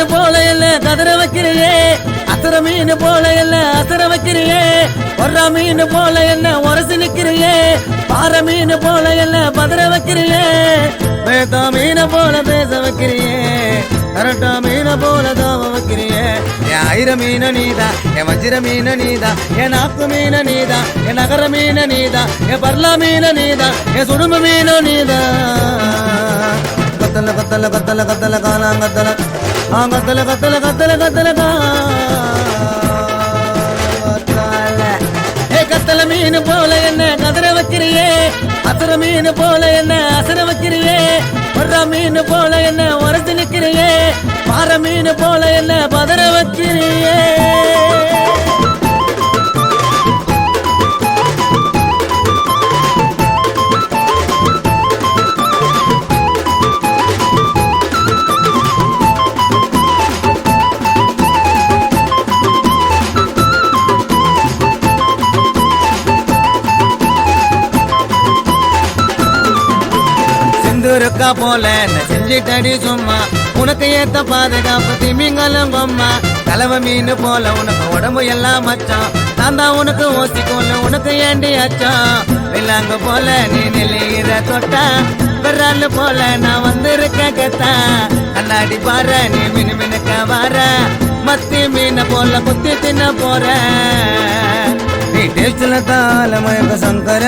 மீன் போல இல்ல கதற வைக்கிறியே அசர மீன் போல இல்ல அசர வைக்கிறியே ஒர்ற மீன் போல என்ன உரசி நிக்கிறியே பாறை மீன் போல இல்ல பதற வைக்கிறியே வேதா மீன போல பேச வைக்கிறியே கரட்டா மீன போல தாவ வைக்கிறியே என் ஐர மீன நீதா என் வஜ்ர மீன நீதா என் நாக்கு மீன நீதா என் நகர மீன நீதா என் பர்லா மீன நீதா என் சுடும மீன நீதா கத்தல கத்தல கத்தல கத்தல காலாங்கத்தல கத்தல கத்தல கத்தல கத்தல கத்தல மீன் போல என்ன கதற வைக்கிறியே அசர மீன் போல என்ன அசர வைக்கிறியே ஒர்ற மீன் போல என்ன உரத்து நிக்கிறியே பாறை மீன் போல என்ன பதற வைக்கிறியே இருக்கா போல செஞ்சிட்டடி சும்மா உனக்கு ஏத்த பாதுகாப்பு திமிங்கலம் பொம்மா கலவ மீன் போல உனக்கு உடம்பு எல்லாம் மச்சான் நான் தான் உனக்கு ஓசிக்கோல உனக்கு ஏண்டி அச்சான் வில்லாங்க போல நீ நெல்லியிற தொட்டா பெறாலு போல நான் வந்திருக்க கத்தா கண்ணாடி பாரு நீ மினு மினுக்க வார மத்தி மீன போல குத்தி தின்ன போற நீ டேஸ்ட்ல தால மயக்க சங்கர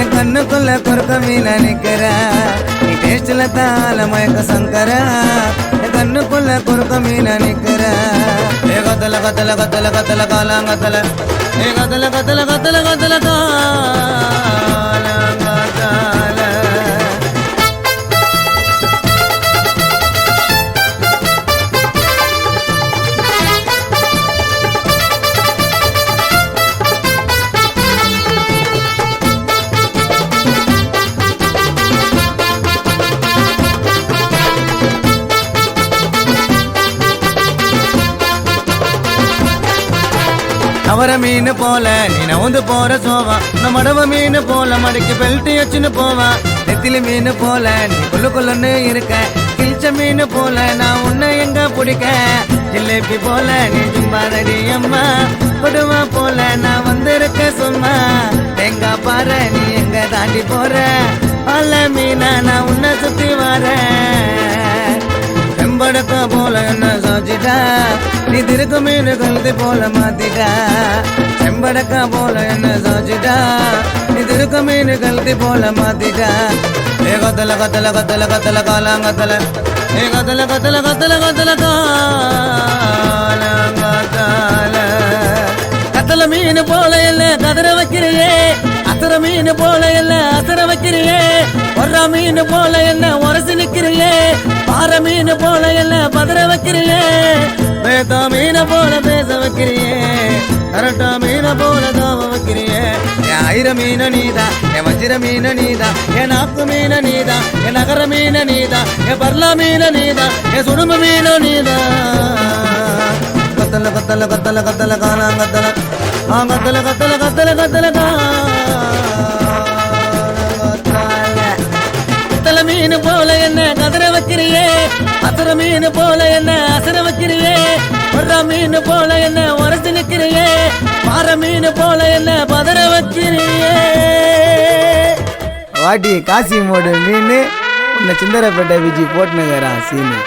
என் கண்ணுக்குள்ள குறுக்க மீன நிக்கிற நீ டேஸ்ட்ல தால மயக்க சங்கர என் கண்ணுக்குள்ள குறுக்க மீன நிக்கிற ஏ கத்தல கத்தல கத்தல கத்தல காலாங்கத்தல ஏ கத்தல கத்தல கத்தல கத்தல காலாங்கத்தல அவர மீன் போல நீ நவுந்து போற சோவா நம்ம மடவ மீன் போல மடக்கி பெல்ட்டி வச்சுன்னு போவா நெத்திலி மீன் போல நீ கொல்லுன்னு இருக்க கிழிச்ச மீன் போல நான் உன்னை எங்க பிடிக்க ஜிலேபி போல நீ சும்பாதடி அம்மா கொடுவா போல நான் வந்திருக்க சும்மா எங்க பாரு நீ எங்க தாண்டி போற அல்ல மீனா நான் உன்னை சுத்தி வரேன் செம்படக்க போல என்ன சாச்சிட்டா நீ திருக்கு மீன் கழுதி போல மாத்திட்டா செம்படக்க போல என்ன சாச்சிட்டா நீ திருக்கு மீன் கழுதி போல மாத்திட்டா ஏ கத்தல கத்தல கத்தல கத்தல காலாங்கத்தல ஏ கத்தல கத்தல கத்தல கத்தல காலாங்கத்தல கத்தல மீன் போல இல்ல கதற வைக்கிறியே அசர மீன் போல இல்ல அசர வைக்கிறியே ஒர்ற மீன் போல என்ன உரசி நிக்கிறியே பாறை மீன் போல இல்ல பதற வைக்கிறியே வேதா மீன போல பேச வைக்கிறியே கரட்டா மீன போல தாவ வைக்கிறியே என் ஐர மீன நீதா என் வஜ்ர மீன நீதா என் நாக்கு மீன நீதா என் நகர மீன நீதா என் பர்லா மீன நீதா என் சுடும மீன நீதா கத்தல கத்தல கத்தல கத்தல காலாங்கத்தல கத்தல கத்தல கத்தல கத்தல கத்தல மீன் போல என்ன கதற வைக்கிறியே அசர மீன் போல என்ன அசர வைக்கிறியே ஒர்ற மீன் போல என்ன உரசி நிக்கிறியே பாறை மீன் போல என்ன பதற வைக்கிறியே வாட்டி காசி மோடு மீன் உன்னை சிந்தரப்பேட்டை விஜி போட்டுனுங்கிறான் சீனு.